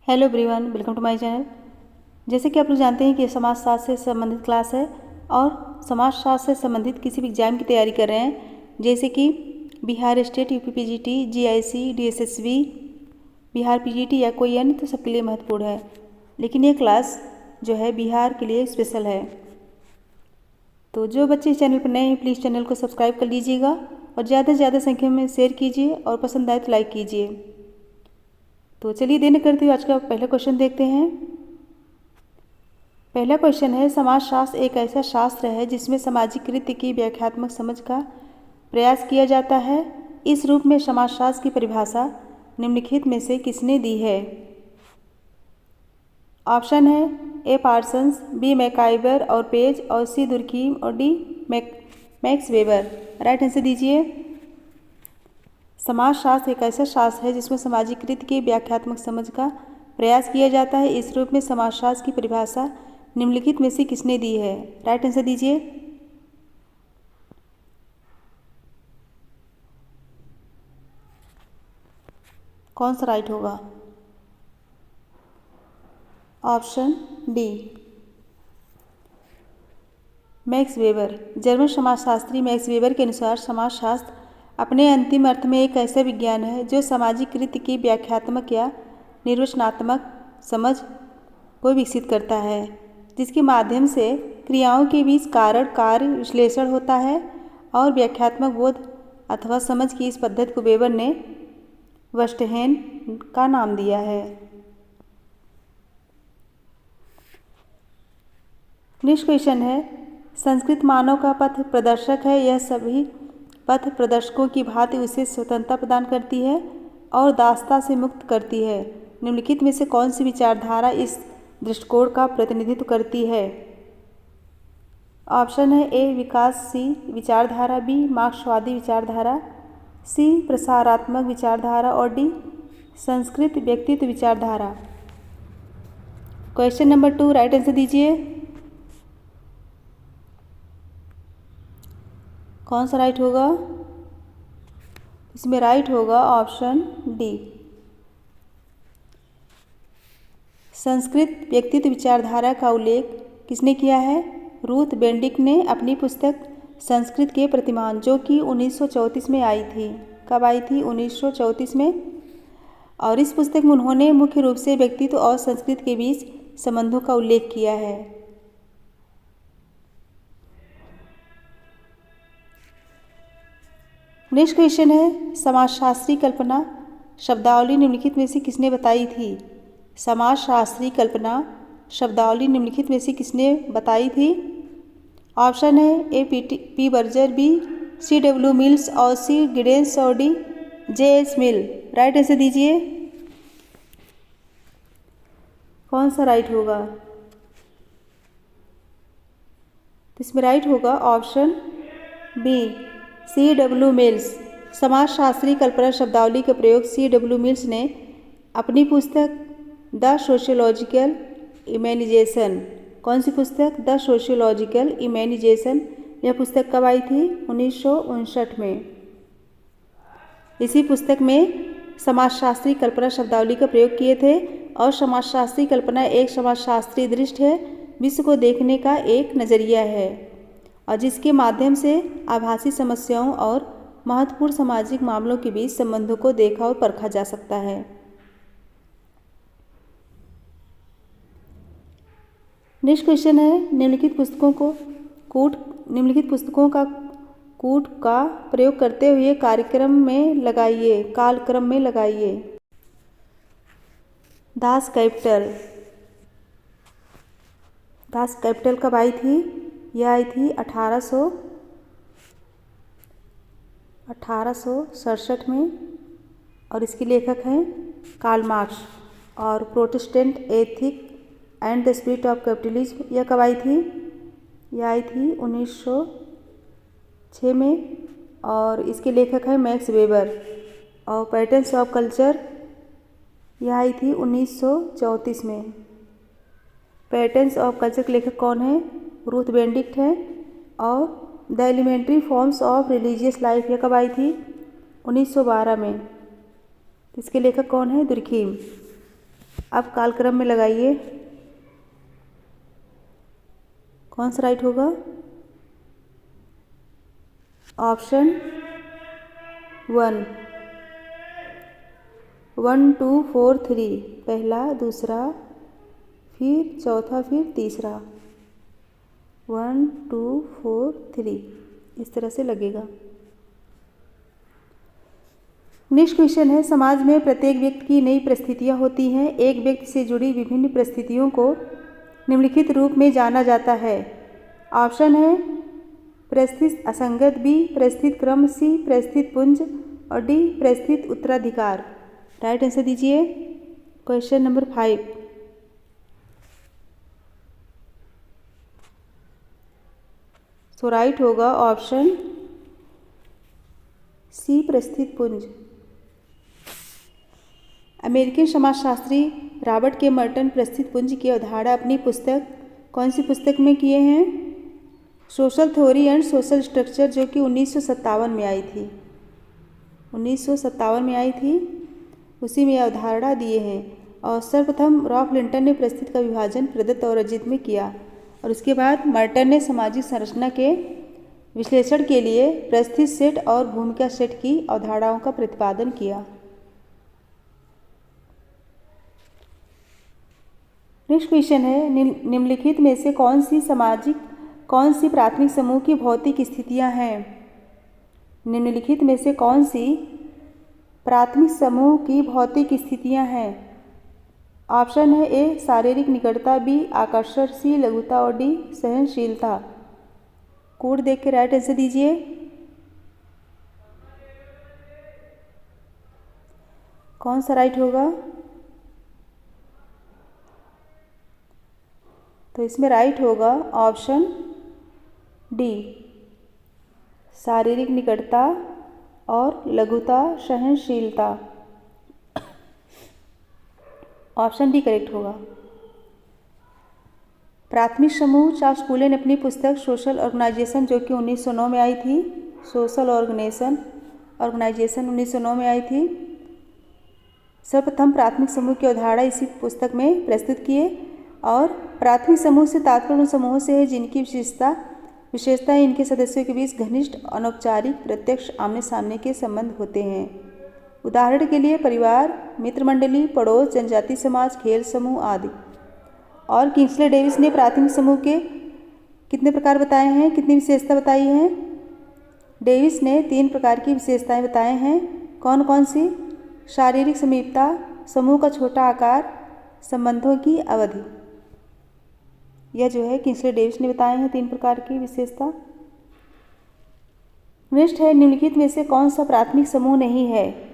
Hello everyone, welcome to my channel. जैसे कि आप लोग जानते हैं कि समाजशास्त्र से संबंधित क्लास है और समाजशास्त्र से संबंधित किसी भी एग्जाम की तैयारी कर रहे हैं, जैसे कि Bihar state, UP PGT, GIC, DSSB, Bihar PGT या कोई अन्य, तो सबके लिए महत्वपूर्ण है। लेकिन ये क्लास जो है बिहार के लिए स्पेशल है। तो जो बच्चे चैनल पर नए हैं, प्लीज़ चैनल को सब्सक्राइब कर लीजिएगा और ज़्यादा से ज़्यादा संख्या में शेयर कीजिए और पसंद आए तो लाइक कीजिए। तो चलिए देर न करते हुए आज का पहला क्वेश्चन देखते हैं। पहला क्वेश्चन है, समाजशास्त्र एक ऐसा शास्त्र है जिसमें सामाजिक कृत्य की व्याख्यात्मक समझ का प्रयास किया जाता है। इस रूप में समाजशास्त्र की परिभाषा निम्नलिखित में से किसने दी है? ऑप्शन है ए पार्सन्स, बी मैकाइबर और पेज और सी दुर्कीम और D max weber. Right answer दीजिए। समाजशास्त्र एक ऐसा शास्त्र है जिसमें सामाजिक कृत्य की व्याख्यात्मक समझ का प्रयास किया जाता है। इस रूप में समाजशास्त्र की परिभाषा निम्नलिखित में से किसने दी है? राइट आंसर दीजिए। कौन सा राइट होगा? Option D, max weber. German समाजशास्त्री मैक्स वेबर के अनुसार समाजशास्त्र अपने अंतिम अर्थ में एक ऐसा विज्ञान है जो सामाजिक कृत्य की व्याख्यात्मक या निर्वचनात्मक समझ को विकसित करता है, जिसके माध्यम से क्रियाओं के बीच कारण कार्य विश्लेषण होता है और व्याख्यात्मक बोध अथवा समझ की इस पद्धति को वेबर ने वर्स्टहेन का नाम दिया है। नेक्स्ट क्वेश्चन है, संस्कृत मानव का पथ प्रदर्शक है। यह सभी पथ प्रदर्शकों की भांति उसे स्वतंत्रता प्रदान करती है और दासता से मुक्त करती है। निम्नलिखित में से कौन सी विचारधारा इस दृष्टिकोण का प्रतिनिधित्व करती है? ऑप्शन है ए विकासशील विचारधारा, बी मार्क्सवादी विचारधारा, सी प्रसारात्मक विचारधारा और डी संस्कृत व्यक्तित्व विचारधारा। क्वेश्चन नंबर 2, राइट आंसर दीजिए। कौन सा राइट होगा? इसमें राइट होगा ऑप्शन डी, संस्कृत व्यक्तित्व विचारधारा का उल्लेख किसने किया है? रूथ बेंडिक ने अपनी पुस्तक संस्कृत के प्रतिमान, जो कि 1934 में आई थी। कब आई थी? 1934 में। और इस पुस्तक में उन्होंने मुख्य रूप से व्यक्तित्व और संस्कृत के बीच संबंधों का उल्लेख किया है। नेक्स्ट क्वेश्चन है, समाजशास्त्री कल्पना शब्दावली निम्नलिखित में से किसने बताई थी? समाजशास्त्री कल्पना शब्दावली निम्नलिखित में से किसने बताई थी? ऑप्शन है A P Berger, B C W Mills और सी गिडेंस और D J S Mill. Right answer दीजिए। कौन सा राइट होगा? इसमें राइट होगा option B, C W Mills. समाजशास्त्री कल्पना शब्दावली का प्रयोग सी डब्ल्यू मिल्स ने अपनी पुस्तक द सोशियोलॉजिकल इमेनिजेशन, कौन सी पुस्तक? The sociological imagination. यह पुस्तक कब आई थी? 1959 में। इसी पुस्तक में समाजशास्त्री कल्पना शब्दावली का प्रयोग किए थे। और समाजशास्त्री कल्पना एक समाजशास्त्री दृष्टि है, विश्व को देखने का एक नज़रिया है और जिसके माध्यम से आभासी समस्याओं और महत्वपूर्ण सामाजिक मामलों के बीच संबंधों को देखा और परखा जा सकता है। नेक्स्ट क्वेश्चन है, निम्नलिखित पुस्तकों का कूट का प्रयोग करते हुए कालक्रम में लगाइए। दास कैपिटल कब आई थी? यह आई थी 1867 में और इसके लेखक हैं कार्ल मार्क्स। और Protestant ethic and the spirit of capitalism, यह कब आई थी? यह आई थी 1906 में और इसके लेखक हैं मैक्स वेबर। और पैटर्न्स ऑफ कल्चर, यह आई थी 1934 में। पैटर्न्स ऑफ कल्चर के लेखक कौन है? रूथ बेंडिक्ट है। और the elementary forms of religious life, यह कब आई थी? 1912 में। इसके लेखक कौन है? दुर्कीम। अब कालक्रम में लगाइए, कौन सा राइट होगा? ऑप्शन 1, 1 2 4 3, पहला, दूसरा, फिर चौथा, फिर तीसरा। 1 2 4 3 इस तरह से लगेगा। नेक्स्ट क्वेश्चन है, समाज में प्रत्येक व्यक्ति की नई परिस्थितियाँ होती हैं। एक व्यक्ति से जुड़ी विभिन्न परिस्थितियों को निम्नलिखित रूप में जाना जाता है। ऑप्शन है परिस्थिति असंगत, बी परिस्थिति क्रम, सी परिस्थिति पुंज और डी परिस्थिति उत्तराधिकार। राइट आंसर दीजिए। Question number 5। सो राइट होगा ऑप्शन सी परिस्थिति पुंज। अमेरिकन समाजशास्त्री रॉबर्ट के मर्टन परिस्थिति पुंज की अवधारणा अपनी पुस्तक, कौन सी पुस्तक में किए हैं? Social theory and social structure, जो कि 1957 में आई थी। 1957 में आई थी, उसी में अवधारणा दिए हैं। और सर्वप्रथम रॉल्फ लिंटन ने परिस्थिति का विभाजन प्रदत्त और अर्जित में किया, और उसके बाद मर्टन ने सामाजिक संरचना के विश्लेषण के लिए परिस्थिति सेट और भूमिका सेट की अवधारणाओं का प्रतिपादन किया। नेक्स्ट क्वेश्चन है, निम्नलिखित में से कौन सी प्राथमिक समूह की भौतिक स्थितियां हैं? निम्नलिखित में से कौन सी प्राथमिक समूह की भौतिक स्थितियां हैं? ऑप्शन है ए शारीरिक निकटता, बी आकर्षण, सी लघुता और डी सहनशीलता। कोड देख के राइट आंसर दीजिए। कौन सा राइट होगा? तो इसमें राइट होगा ऑप्शन डी शारीरिक निकटता और लघुता सहनशीलता। ऑप्शन डी करेक्ट होगा। प्राथमिक समूह, चार्ल्स कूले ने अपनी पुस्तक सोशल ऑर्गेनाइजेशन, जो कि 1909 में आई थी, सोशल ऑर्गेनाइजेशन 1909 में आई थी, सर्वप्रथम प्राथमिक समूह की अवधारणा इसी पुस्तक में प्रस्तुत किए। और प्राथमिक समूह से तात्पर्य उन समूहों से है जिनकी विशेषता है इनके सदस्यों के बीच घनिष्ठ, अनौपचारिक, प्रत्यक्ष, आमने सामने के संबंध होते हैं। उदाहरण के लिए परिवार, मित्र मंडली, पड़ोस, जनजाति समाज, खेल समूह आदि। और किंग्सले डेविस ने प्राथमिक समूह के कितने प्रकार बताए हैं, कितनी विशेषता बताई हैं? डेविस ने 3 प्रकार की विशेषताएं बताए हैं। कौन कौन सी? शारीरिक समीपता, समूह का छोटा आकार, संबंधों की अवधि। यह जो है किंग्सले डेविस ने बताए हैं 3 प्रकार की विशेषता। नेक्स्ट है, निम्नलिखित में से कौन सा प्राथमिक समूह नहीं है?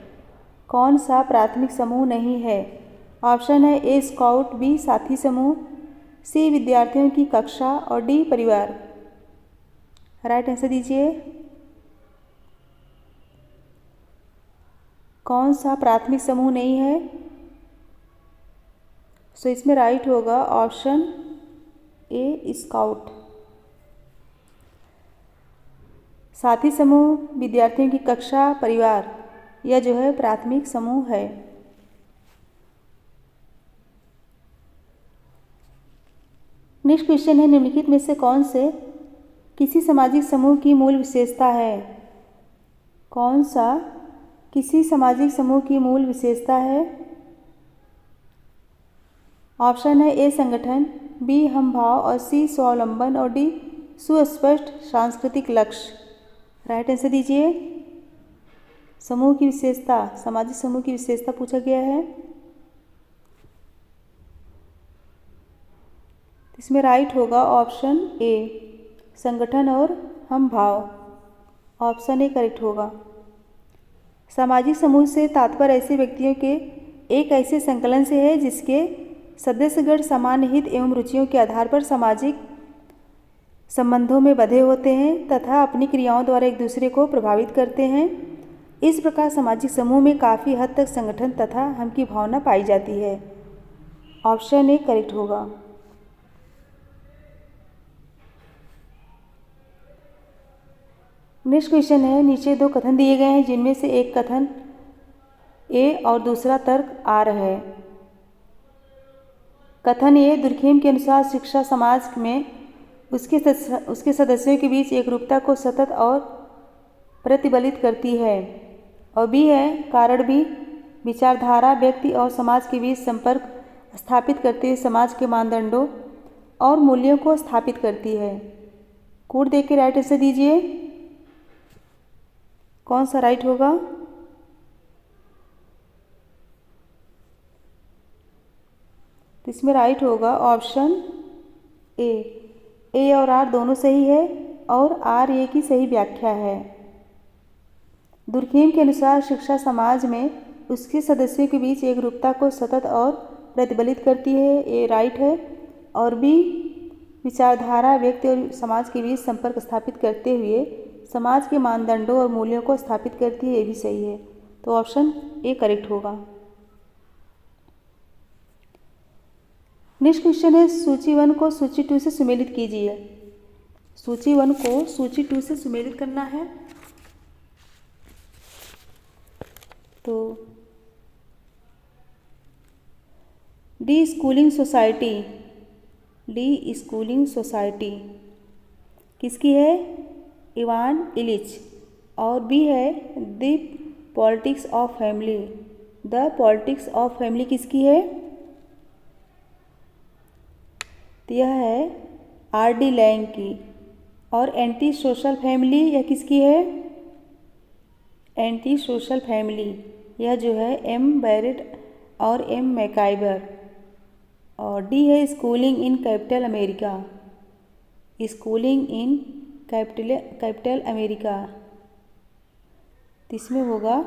कौन सा प्राथमिक समूह नहीं है? ऑप्शन है ए स्काउट, बी साथी समूह, सी विद्यार्थियों की कक्षा और डी परिवार। राइट आंसर दीजिए। कौन सा प्राथमिक समूह नहीं है? सो इसमें राइट होगा ऑप्शन ए स्काउट। साथी समूह, विद्यार्थियों की कक्षा, परिवार, यह जो है प्राथमिक समूह है। नेक्स्ट क्वेश्चन है, निम्नलिखित में से कौन से किसी सामाजिक समूह की मूल विशेषता है? कौन सा किसी सामाजिक समूह की मूल विशेषता है? ऑप्शन है ए संगठन, बी हमभाव और सी स्वावलंबन और डी सुस्पष्ट सांस्कृतिक लक्ष्य। राइट आंसर दीजिए। समूह की विशेषता, सामाजिक समूह की विशेषता पूछा गया है। इसमें राइट होगा ऑप्शन ए संगठन और हमभाव। ऑप्शन ए करेक्ट होगा। सामाजिक समूह से तात्पर्य ऐसे व्यक्तियों के एक ऐसे संकलन से है जिसके सदस्यगण समान हित एवं रुचियों के आधार पर सामाजिक संबंधों में बंधे होते हैं तथा अपनी क्रियाओं द्वारा एक दूसरे को प्रभावित करते हैं। इस प्रकार सामाजिक समूह में काफ़ी हद तक संगठन तथा हम की भावना पाई जाती है। ऑप्शन ए करेक्ट होगा। नेक्स्ट क्वेश्चन है, नीचे 2 कथन दिए गए हैं जिनमें से एक कथन ए और दूसरा तर्क आर है। कथन ए, दुर्खेम के अनुसार शिक्षा समाज में उसके सदस्यों के बीच एकरूपता को सतत और प्रतिबलित करती है। और बी है, कारण बी, विचारधारा व्यक्ति और समाज के बीच संपर्क स्थापित करते हुए समाज के मानदंडों और मूल्यों को स्थापित करती है। कोड देख के राइट आंसर दीजिए, कौन सा राइट होगा। तो इसमें राइट होगा ऑप्शन ए और आर दोनों सही है और आर ए की सही व्याख्या है। दुर्खेम के अनुसार शिक्षा समाज में उसके सदस्यों के बीच एकरूपता को सतत और प्रतिबलित करती है, ए राइट है। और बी, विचारधारा व्यक्ति और समाज के बीच संपर्क स्थापित करते हुए समाज के मानदंडों और मूल्यों को स्थापित करती है, ये भी सही है। तो ऑप्शन ए करेक्ट होगा। नेक्स्ट क्वेश्चन है, सूची 1 को सूची 2 से सुमेलित कीजिए। सूची 1 को सूची 2 से सुमेलित करना है। तो डी स्कूलिंग सोसाइटी किसकी है, इवान इलिच। और बी है द पॉलिटिक्स ऑफ फैमिली किसकी है, तो यह है R.D. लैंग की। और एंटी सोशल फैमिली यह किसकी है, एंटी सोशल फैमिली यह जो है M. बैरेट और M. मैकाइबर। और डी है स्कूलिंग इन कैपिटल अमेरिका, इसमें होगा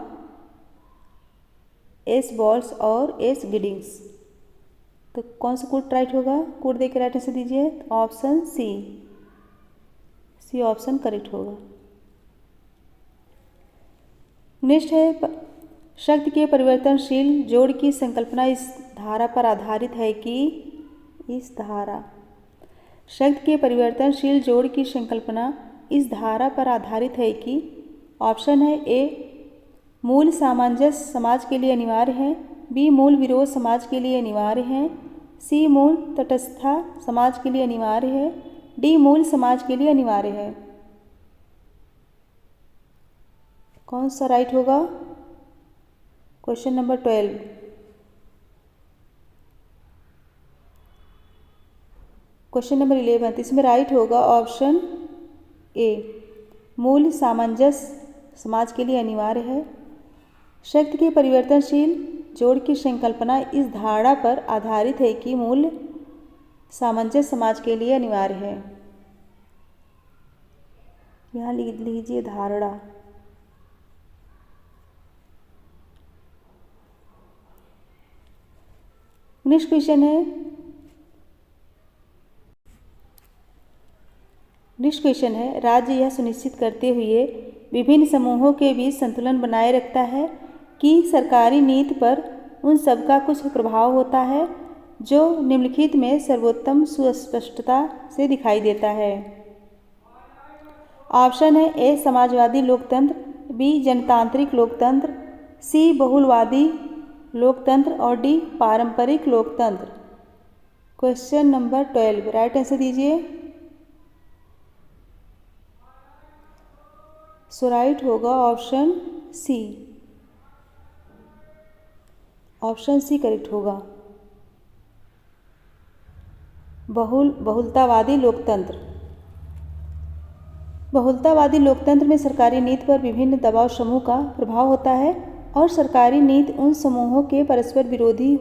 S. बॉल्स और S. गिडिंग्स। तो कौन सा कोड राइट होगा, कोड देकर राइट आंसर दीजिए। ऑप्शन सी ऑप्शन करेक्ट होगा। नेक्स्ट है, शक्ति के परिवर्तनशील जोड़ की संकल्पना इस धारा पर आधारित है कि शक्ति के परिवर्तनशील जोड़ की संकल्पना इस धारा पर आधारित है कि ऑप्शन है ए, मूल सामंजस्य समाज के लिए अनिवार्य है, बी, मूल विरोध समाज के लिए अनिवार्य है, सी, मूल तटस्थता समाज के लिए अनिवार्य है, डी, मूल समाज के लिए अनिवार्य है। कौन सा राइट होगा, क्वेश्चन नंबर 12। क्वेश्चन नंबर 11, इसमें राइट होगा ऑप्शन ए, मूल सामंजस्य समाज के लिए अनिवार्य है। शक्ति के परिवर्तनशील जोड़ की संकल्पना इस धारणा पर आधारित है कि मूल सामंजस्य समाज के लिए अनिवार्य है। यहाँ लिख लीजिए धारणा। नेक्स्ट क्वेश्चन है, राज्य यह सुनिश्चित करते हुए विभिन्न समूहों के बीच संतुलन बनाए रखता है कि सरकारी नीति पर उन सबका कुछ प्रभाव होता है जो निम्नलिखित में सर्वोत्तम सुस्पष्टता से दिखाई देता है। ऑप्शन है ए, समाजवादी लोकतंत्र, बी, जनतांत्रिक लोकतंत्र, सी, बहुलवादी लोकतंत्र और डी, पारंपरिक लोकतंत्र। क्वेश्चन नंबर 12 राइट आंसर दीजिए। सो राइट होगा ऑप्शन सी करेक्ट होगा, बहुलतावादी लोकतंत्र। बहुलतावादी लोकतंत्र में सरकारी नीति पर विभिन्न दबाव समूह का प्रभाव होता है और सरकारी नीति उन समूहों के परस्पर विरोधी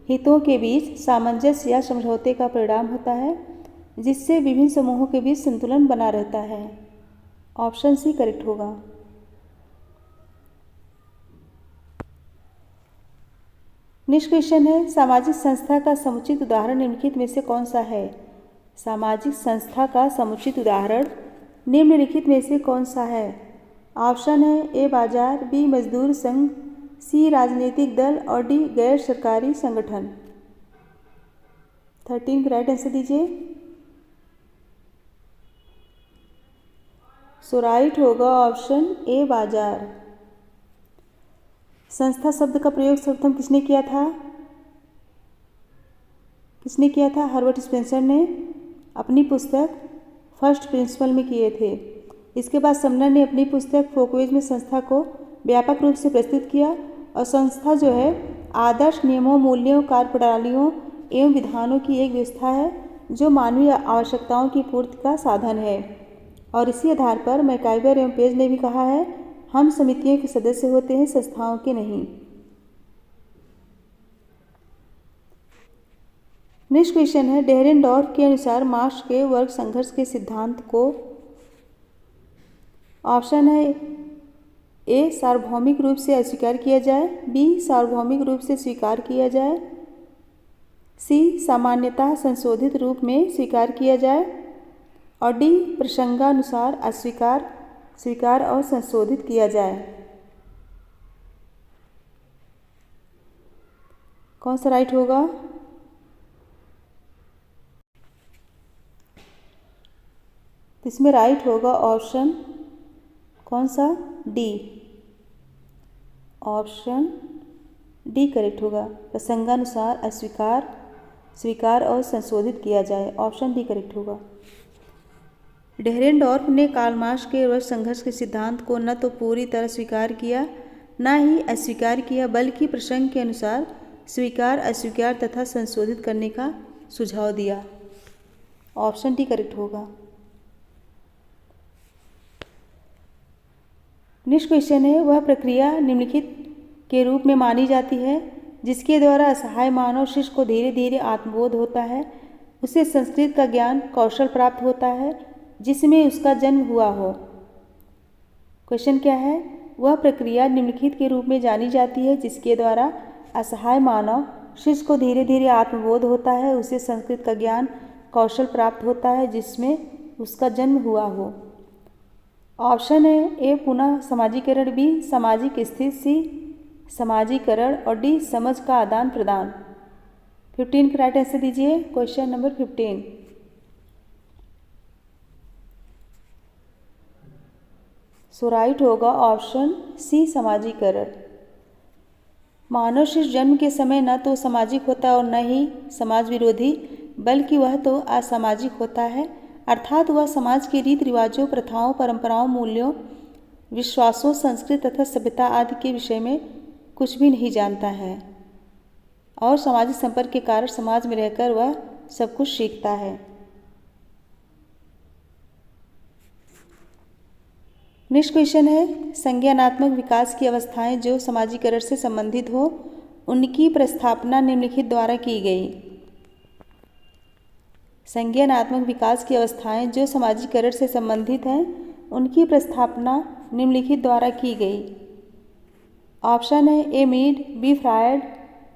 हितों के बीच सामंजस्य या समझौते का परिणाम होता है, जिससे विभिन्न समूहों के बीच संतुलन बना रहता है। ऑप्शन सी करेक्ट होगा। नेक्स्ट क्वेश्चन है, सामाजिक संस्था का समुचित उदाहरण निम्नलिखित में से कौन सा है। सामाजिक संस्था का समुचित उदाहरण निम्नलिखित में से कौन सा है। ऑप्शन है ए, बाजार, बी, मजदूर संघ, सी, राजनीतिक दल और डी, गैर सरकारी संगठन। 13 का राइट आंसर दीजिए। सो राइट होगा ऑप्शन ए, बाजार। संस्था शब्द का प्रयोग सर्वप्रथम किसने किया था, किसने किया था? हर्बर्ट स्पेंसर ने अपनी पुस्तक फर्स्ट प्रिंसिपल में किए थे। इसके बाद समनर ने अपनी पुस्तक फोकवेज में संस्था को व्यापक रूप से प्रस्तुत किया और संस्था जो है आदर्श नियमों, मूल्यों, कार्यप्रणालियों एवं विधानों की एक व्यवस्था है जो मानवीय आवश्यकताओं की पूर्ति का साधन है। और इसी आधार पर मैकाइवर एवं पेज ने भी कहा है, हम समितियों के सदस्य होते हैं, संस्थाओं के नहीं। नेक्स्ट क्वेश्चन है, डेहरेनडॉर्फ के अनुसार मार्क्स के वर्ग संघर्ष के सिद्धांत को ऑप्शन है ए सार्वभौमिक रूप से अस्वीकार किया जाए, बी सार्वभौमिक रूप से स्वीकार किया जाए, सी सामान्यतः संशोधित रूप में स्वीकार किया जाए और डी प्रसंगानुसार अस्वीकार, स्वीकार और संशोधित किया जाए। कौन सा राइट होगा? इसमें राइट होगा ऑप्शन कौन सा? डी। ऑप्शन डी करेक्ट होगा। प्रसंगानुसार अस्वीकार, स्वीकार और संशोधित किया जाए। ऑप्शन डी करेक्ट होगा। डेहरेनडॉर्फ ने कार्ल मार्क्स के वर्ग संघर्ष के सिद्धांत को न तो पूरी तरह स्वीकार किया न ही अस्वीकार किया, बल्कि प्रसंग के अनुसार स्वीकार, अस्वीकार तथा संशोधित करने का सुझाव दिया। ऑप्शन डी करेक्ट होगा। नेक्स्ट क्वेश्चन है, वह प्रक्रिया निम्नलिखित के रूप में मानी जाती है जिसके द्वारा असहाय मानव शिष्य को धीरे धीरे आत्मबोध होता है, उसे संस्कृत का ज्ञान कौशल प्राप्त होता है जिसमें उसका जन्म हुआ हो। क्वेश्चन क्या है? वह प्रक्रिया निम्नलिखित के रूप में जानी जाती है जिसके द्वारा असहाय मानव शिष्य को धीरे धीरे आत्मबोध होता है, उसे संस्कृत का ज्ञान कौशल प्राप्त होता है जिसमें उसका जन्म हुआ हो। ऑप्शन है ए पुनः समाजीकरण, बी सामाजिक स्थिति, सी समाजीकरण और डी समझ का आदान प्रदान। 15 का राइट आंसर दीजिए। Question number 15। सो राइट होगा ऑप्शन सी समाजीकरण। मानव शिष्य जन्म के समय न तो सामाजिक होता और न ही समाज विरोधी, बल्कि वह तो असामाजिक होता है, अर्थात वह समाज के रीति रिवाजों, प्रथाओं, परंपराओं, मूल्यों, विश्वासों, संस्कृति तथा सभ्यता आदि के विषय में कुछ भी नहीं जानता है और सामाजिक संपर्क के कारण समाज में रहकर वह सब कुछ सीखता है। नेक्स्ट क्वेश्चन है, संज्ञानात्मक विकास की अवस्थाएं जो समाजीकरण से संबंधित हो उनकी प्रस्थापना निम्नलिखित द्वारा की गई। संज्ञानात्मक विकास की अवस्थाएं जो समाजीकरण से संबंधित हैं उनकी प्रस्थापना निम्नलिखित द्वारा की गई। ऑप्शन है ए मीड, बी फ्रायड,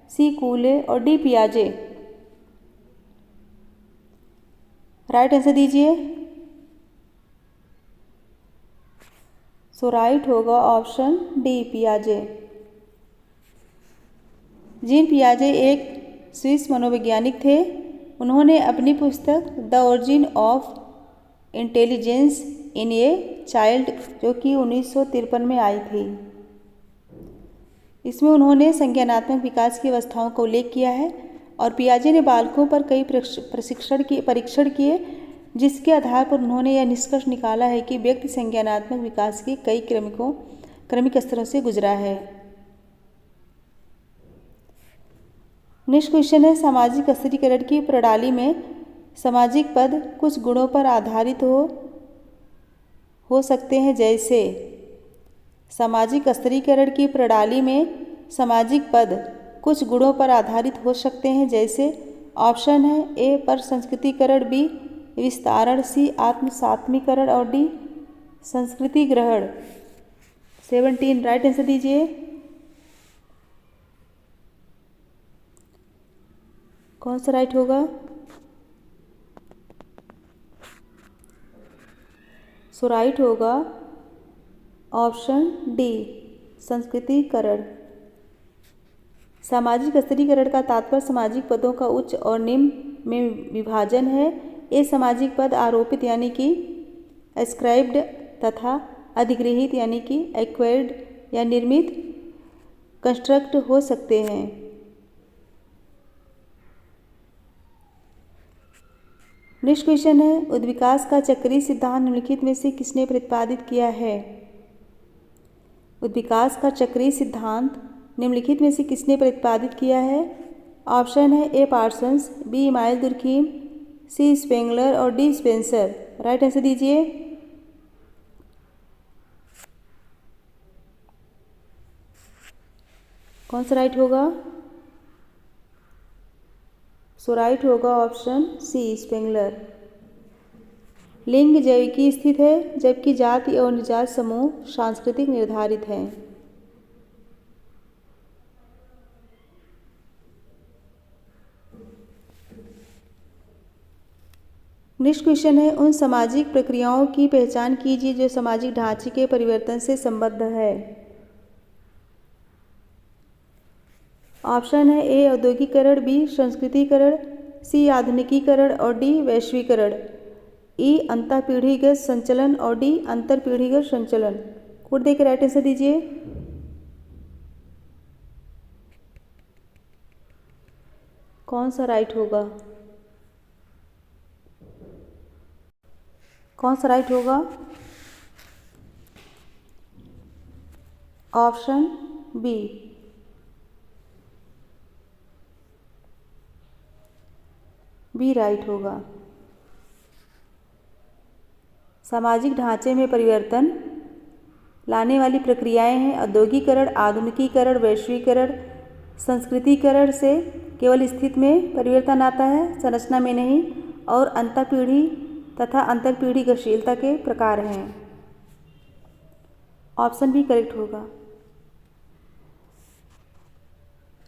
सी कूले और डी पियाजे। राइट आंसर दीजिए। सो राइट होगा ऑप्शन डी पियाजे। जीन पियाजे एक स्विस मनोवैज्ञानिक थे। उन्होंने अपनी पुस्तक the origin of intelligence in a child, जो कि 1953 में आई थी, इसमें उन्होंने संज्ञानात्मक विकास की अवस्थाओं का उल्लेख किया है और पियाजे ने बालकों पर कई परीक्षण किए जिसके आधार पर उन्होंने यह निष्कर्ष निकाला है कि व्यक्ति संज्ञानात्मक विकास के कई क्रमिक स्तरों से गुजरा है। नेक्स्ट क्वेश्चन है, सामाजिक स्तरीकरण की प्रणाली में सामाजिक पद कुछ गुणों पर आधारित हो सकते हैं, जैसे सामाजिक स्तरीकरण की प्रणाली में सामाजिक पद कुछ गुणों पर आधारित हो सकते हैं, जैसे ऑप्शन है ए पर संस्कृतिकरण, बी विस्तारण, सी आत्मसात्मीकरण और डी संस्कृति ग्रहण। 17 राइट आंसर दीजिए। कौन सा राइट होगा? सो राइट होगा ऑप्शन डी संस्कृतिकरण। सामाजिक स्तरीकरण का तात्पर्य सामाजिक पदों का उच्च और निम्न में विभाजन है। ये सामाजिक पद आरोपित यानी कि एस्क्राइब्ड तथा अधिगृहित यानी कि एक्वायर्ड या निर्मित कंस्ट्रक्ट हो सकते हैं। नेक्स्ट क्वेश्चन है, उद्विकास का चक्रीय सिद्धांत निम्नलिखित में से किसने प्रतिपादित किया है? उद्विकास का चक्रीय सिद्धांत निम्नलिखित में से किसने प्रतिपादित किया है? ऑप्शन है ए पार्सन्स, बी इमाइल दुर्खीम, सी स्पेंगलर और डी स्पेंसर। राइट आंसर दीजिए। कौन सा राइट होगा? सो राइट होगा ऑप्शन सी स्पेंगलर। लिंग जैविकी स्थित है जबकि जाति और निजात समूह सांस्कृतिक निर्धारित हैं। नेक्स्ट क्वेश्चन है, उन सामाजिक प्रक्रियाओं की पहचान कीजिए जो सामाजिक ढांचे के परिवर्तन से संबद्ध है। ऑप्शन है ए औद्योगिकरण, बी संस्कृतिकरण, सी आधुनिकीकरण और डी वैश्वीकरण, ई अंतःपीढ़ीगत संचलन और डी अंतरपीढ़ीगत संचलन। कोड देकर राइट आंसर दीजिए। कौन सा राइट होगा? कौन सा राइट होगा? Option B. बी राइट होगा। सामाजिक ढांचे में परिवर्तन लाने वाली प्रक्रियाएं हैं औद्योगिकरण, आधुनिकीकरण, वैश्वीकरण। संस्कृतिकरण से केवल स्थिति में परिवर्तन आता है, संरचना में नहीं, और अंतःपीढ़ी तथा अंतरपीढ़ी गतिशीलता के प्रकार हैं। ऑप्शन बी करेक्ट होगा।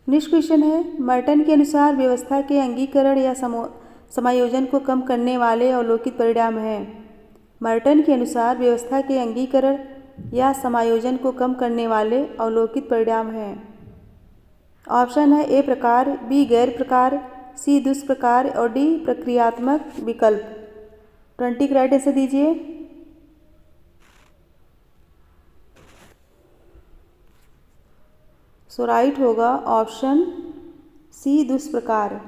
नेक्स्ट क्वेश्चन है, मर्टन के अनुसार व्यवस्था के अंगीकरण या समायोजन को कम करने वाले अवलोकित परिणाम हैं। मर्टन के अनुसार व्यवस्था के अंगीकरण या समायोजन को कम करने वाले अवलोकित परिणाम हैं। ऑप्शन है ए प्रकार, बी गैर प्रकार, सी दुष्प्रकार और डी प्रक्रियात्मक विकल्प। 20 का राइट आंसर दीजिए। सो राइट होगा ऑप्शन सी दुष्प्रकार।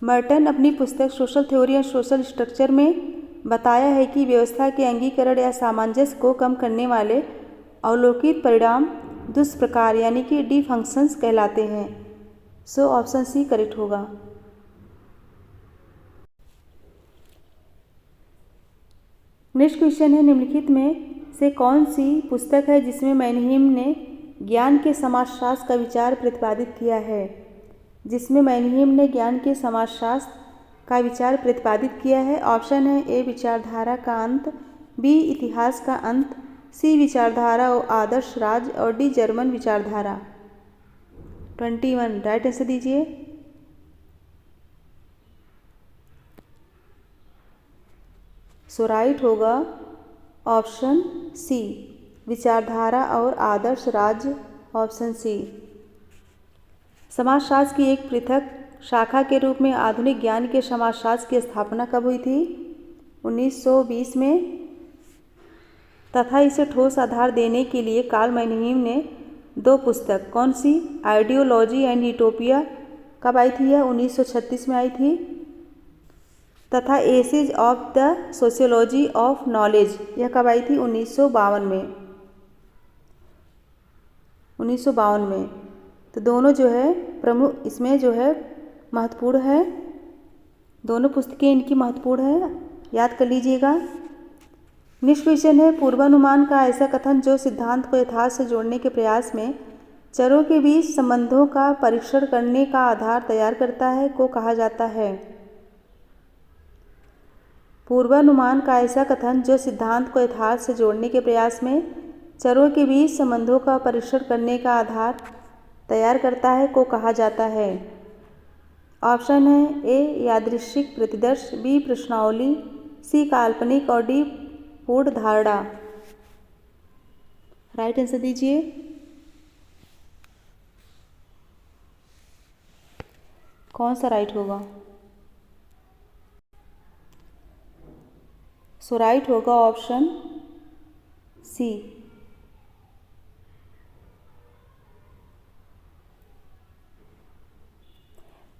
मर्टन अपनी पुस्तक social theory and social structure में बताया है कि व्यवस्था के अंगीकरण या सामंजस्य को कम करने वाले अवलोकित परिणाम दुष्प्रकार यानी कि डी फंक्शंस कहलाते हैं। सो ऑप्शन सी करेक्ट होगा। नेक्स्ट क्वेश्चन है, निम्नलिखित में से कौन सी पुस्तक है जिसमें मैनहीम ने ज्ञान के समाजशास्त्र का विचार प्रतिपादित किया है? जिसमें मैनहीम ने ज्ञान के समाजशास्त्र का विचार प्रतिपादित किया है। ऑप्शन है ए विचारधारा का अंत, बी इतिहास का अंत, सी विचारधारा और आदर्श राज और डी जर्मन विचारधारा। 21 राइट आंसर दीजिए। सो राइट होगा ऑप्शन सी विचारधारा और आदर्श राज्य, ऑप्शन सी। समाजशास्त्र की एक पृथक शाखा के रूप में आधुनिक ज्ञान के समाजशास्त्र की स्थापना कब हुई थी? 1920 में, तथा इसे ठोस आधार देने के लिए कार्ल मैनहीम ने 2 पुस्तक, कौन सी? आइडियोलॉजी एंड यूटोपिया कब आई थी? यह 1936 में आई थी। तथा essays of the sociology of knowledge, यह कब आई थी? 1952 में। 1952 में। तो दोनों जो है प्रमुख, इसमें जो है महत्वपूर्ण है, दोनों पुस्तकें इनकी महत्वपूर्ण है, याद कर लीजिएगा। नेक्स्ट क्वेश्चन है, पूर्वानुमान का ऐसा कथन जो सिद्धांत को यथार्थ से जोड़ने के प्रयास में चरों के बीच संबंधों का परीक्षण करने का आधार तैयार करता है को कहा जाता है? पूर्वानुमान का ऐसा कथन जो सिद्धांत को यथार्थ से जोड़ने के प्रयास में चरों के बीच संबंधों का परीक्षण करने का आधार तैयार करता है को कहा जाता है? ऑप्शन है ए यादृच्छिक प्रतिदर्श, बी प्रश्नावली, सी काल्पनिक और डी पूर्ण धारणा। राइट आंसर दीजिए। कौन सा राइट होगा? सो राइट होगा option C.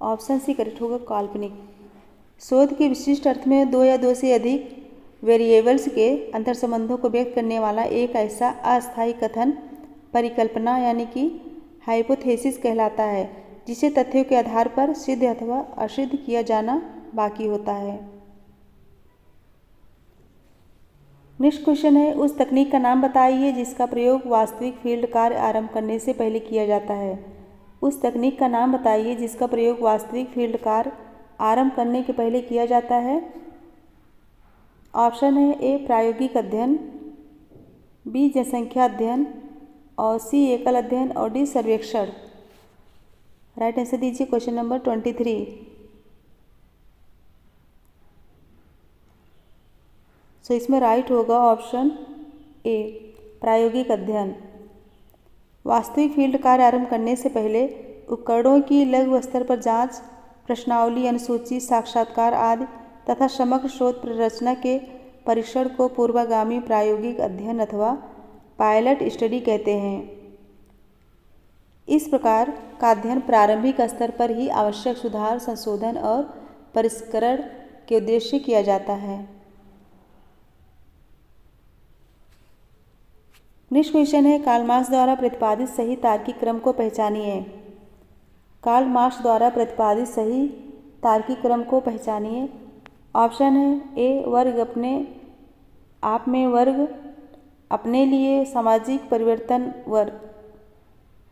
Option C correct होगा, काल्पनिक। शोध के विशिष्ट अर्थ में दो या दो से अधिक वेरिएबल्स के अंतर्संबंधों को व्यक्त करने वाला एक ऐसा अस्थायी कथन परिकल्पना यानी कि हाइपोथेसिस कहलाता है, जिसे तथ्यों के आधार पर सिद्ध अथवा असिद्ध किया जाना बाकी होता है। नेक्स्ट क्वेश्चन है, उस तकनीक का नाम बताइए जिसका प्रयोग वास्तविक फील्ड कार्य आरंभ करने से पहले किया जाता है। उस तकनीक का नाम बताइए जिसका प्रयोग वास्तविक फील्ड कार्य आरंभ करने के पहले किया जाता है। ऑप्शन है ए प्रायोगिक अध्ययन, बी जनसंख्या अध्ययन और सी एकल अध्ययन और डी सर्वेक्षण। राइट आंसर दीजिए क्वेश्चन नंबर 23। सो इसमें राइट होगा ऑप्शन ए प्रायोगिक अध्ययन। वास्तविक फील्ड कार्य आरंभ करने से पहले उपकरणों की लघु स्तर पर जांच, प्रश्नावली, अनुसूची, साक्षात्कार आदि तथा समग्र शोध प्ररचना के परीक्षण को पूर्वगामी प्रायोगिक अध्ययन अथवा पायलट स्टडी कहते हैं। इस प्रकार का अध्ययन प्रारंभिक स्तर पर ही आवश्यक सुधार, संशोधन और परिष्करण के उद्देश्य किया जाता है। नेक्स्ट क्वेश्चन है, कार्ल मार्क्स द्वारा प्रतिपादित सही तार्किक क्रम को पहचानिए। कार्ल मार्क्स द्वारा प्रतिपादित सही तार्किक क्रम को पहचानिए। ऑप्शन है ए वर्ग अपने आप में, वर्ग अपने लिए, सामाजिक परिवर्तन, वर्ग।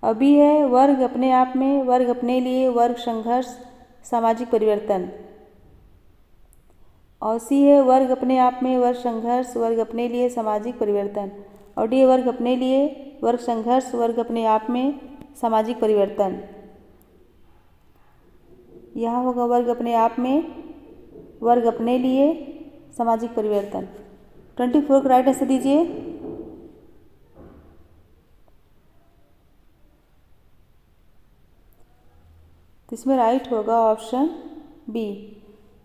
और बी है वर्ग अपने आप में, वर्ग अपने लिए, वर्ग संघर्ष, सामाजिक परिवर्तन। और सी है वर्ग अपने आप में, वर्ग संघर्ष, वर्ग अपने लिए, सामाजिक परिवर्तन। और डी वर्ग अपने लिए, वर्ग संघर्ष, वर्ग अपने आप में, सामाजिक परिवर्तन। यहाँ होगा वर्ग अपने आप में, वर्ग अपने लिए, सामाजिक परिवर्तन। 24 का राइट आंसर दीजिए। तो इसमें राइट होगा ऑप्शन बी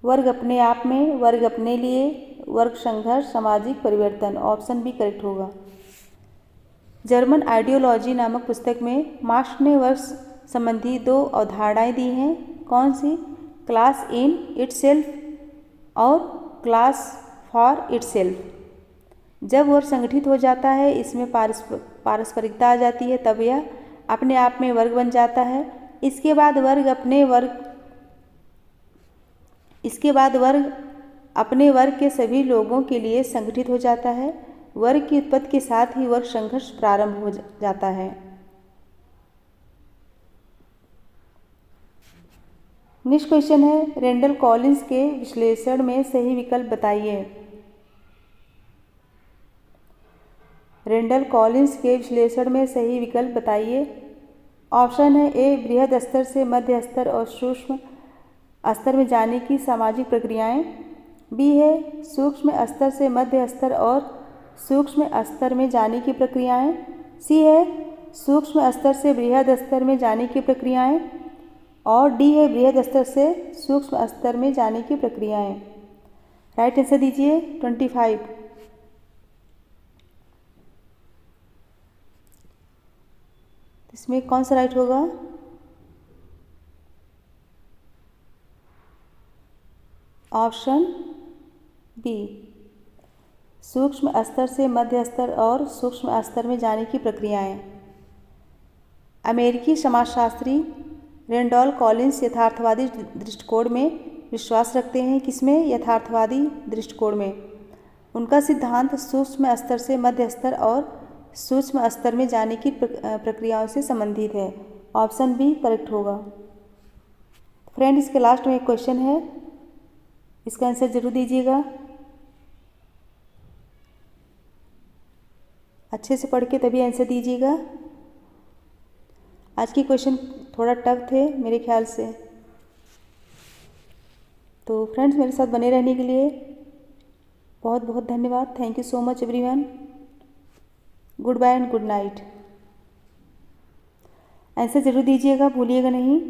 वर्ग अपने आप में, वर्ग अपने लिए, वर्ग संघर्ष, सामाजिक परिवर्तन। ऑप्शन बी करेक्ट होगा। जर्मन आइडियोलॉजी नामक पुस्तक में मार्क्स ने वर्ग संबंधी दो अवधारणाएं दी हैं। कौन सी? क्लास इन इटसेल्फ और क्लास फॉर इटसेल्फ। जब वर्ग संगठित हो जाता है, इसमें पारस्परिकता आ जाती है, तब यह अपने आप में वर्ग बन जाता है। इसके बाद वर्ग अपने वर्ग के सभी लोगों के लिए संगठित हो जाता है। वर्ग की उत्पत्ति के साथ ही वर्ग संघर्ष प्रारंभ हो जाता है। नेक्स्ट क्वेश्चन है, रेंडल कॉलिंस के विश्लेषण में सही विकल्प बताइए। रेंडल कॉलिंस के विश्लेषण में सही विकल्प बताइए। ऑप्शन है ए बृहद स्तर से मध्य स्तर और सूक्ष्म स्तर में जाने की सामाजिक प्रक्रियाएं। बी है सूक्ष्म स्तर से मध्य स्तर और सूक्ष्म स्तर में जाने की प्रक्रियाएं। सी है सूक्ष्म स्तर से बृहद स्तर में जाने की प्रक्रियाएं। और डी है बृहद स्तर से सूक्ष्म स्तर में जाने की प्रक्रियाएं। राइट आंसर दीजिए 25। इसमें कौन सा राइट होगा? ऑप्शन बी सूक्ष्म स्तर से मध्य स्तर और सूक्ष्म स्तर में जाने की प्रक्रियाएं। अमेरिकी समाजशास्त्री रेंडल कॉलिंस यथार्थवादी दृष्टिकोण में विश्वास रखते हैं। किसमें? यथार्थवादी दृष्टिकोण में। उनका सिद्धांत सूक्ष्म स्तर से मध्य स्तर और सूक्ष्म स्तर में जाने की प्रक्रियाओं से संबंधित है। ऑप्शन बी करेक्ट होगा। फ्रेंड, इसके लास्ट में एक क्वेश्चन है, इसका आंसर जरूर दीजिएगा। अच्छे से पढ़ के तभी आंसर दीजिएगा। आज के क्वेश्चन थोड़ा टफ थे मेरे ख्याल से। तो फ्रेंड्स, मेरे साथ बने रहने के लिए बहुत बहुत धन्यवाद। Thank you so much everyone. Good bye and good night. Answer जरूर दीजिएगा, भूलिएगा नहीं।